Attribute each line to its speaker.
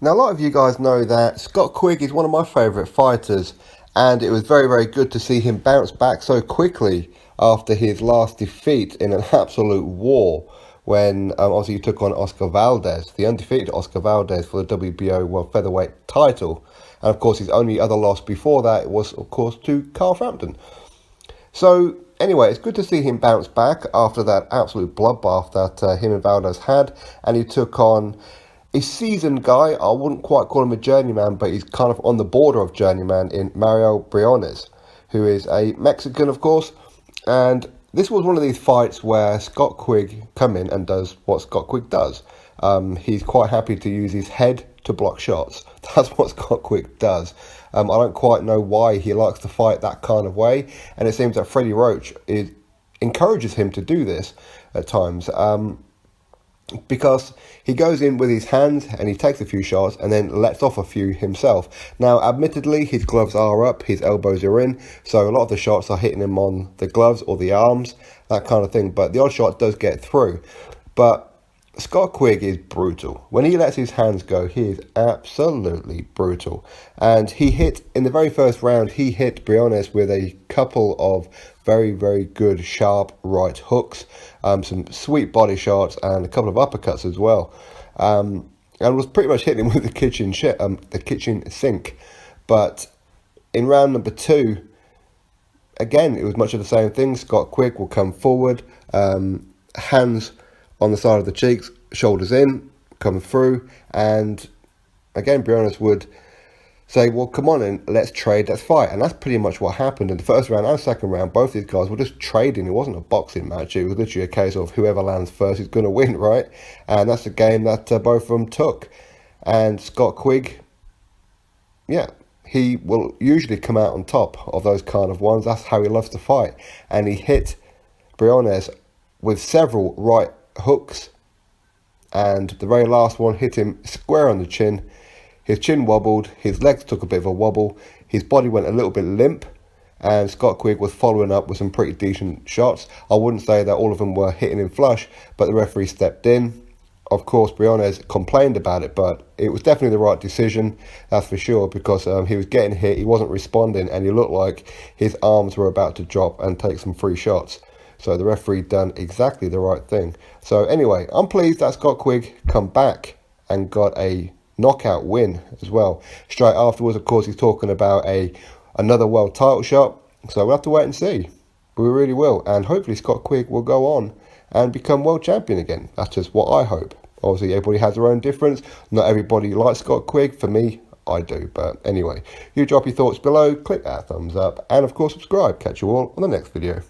Speaker 1: Now, a lot of you guys know that Scott Quigg is one of my favourite fighters, and it was very, very good to see him bounce back so quickly after his last defeat in an absolute war when obviously he took on Oscar Valdez, the undefeated Oscar Valdez, for the WBO World Featherweight title. And of course, his only other loss before that was, of course, to Carl Frampton. So, anyway, it's good to see him bounce back after that absolute bloodbath that him and Valdez had, and he took on a seasoned guy. I wouldn't quite call him a journeyman, but he's kind of on the border of journeyman in Mario Briones, who is a Mexican, of course. And this was one of these fights where Scott Quigg come in and does what Scott Quigg does. He's quite happy to use his head to block shots. That's what Scott Quigg does. I don't quite know why he likes to fight that kind of way, and it seems that Freddie Roach encourages him to do this at times. Because he goes in with his hands and he takes a few shots and then lets off a few himself. Now, admittedly, his gloves are up, his elbows are in, so a lot of the shots are hitting him on the gloves or the arms, that kind of thing. But the odd shot does get through. But Scott Quigg is brutal. When he lets his hands go, he is absolutely brutal. And he hit, in the very first round, he hit Briones with a couple of very, very good sharp right hooks, some sweet body shots, and a couple of uppercuts as well. And was pretty much hitting him with the kitchen sink. But in round number 2, again, it was much of the same thing. Scott Quigg will come forward, hands on the side of the cheeks, shoulders in, come through, and again, Briones would say, well, come on in, let's trade, let's fight. And that's pretty much what happened. In the first round and second round, both these guys were just trading. It wasn't a boxing match. It was literally a case of whoever lands first is going to win, right? And that's the game that both of them took. And Scott Quigg, yeah, he will usually come out on top of those kind of ones. That's how he loves to fight. And he hit Briones with several right hooks, and the very last one hit him square on the chin. His chin wobbled, his legs took a bit of a wobble, his body went a little bit limp, and Scott Quigg was following up with some pretty decent shots. I wouldn't say that all of them were hitting him flush, but the referee stepped in. Of course, Briones complained about it, but it was definitely the right decision, that's for sure, because he was getting hit, he wasn't responding, and he looked like his arms were about to drop and take some free shots. So the referee done exactly the right thing. So anyway, I'm pleased that Scott Quigg come back and got a knockout win as well. Straight afterwards, of course, he's talking about another world title shot. So we'll have to wait and see. We really will. And hopefully Scott Quigg will go on and become world champion again. That's just what I hope. Obviously, everybody has their own difference. Not everybody likes Scott Quigg. For me, I do. But anyway, you drop your thoughts below, click that thumbs up, and of course subscribe. Catch you all on the next video.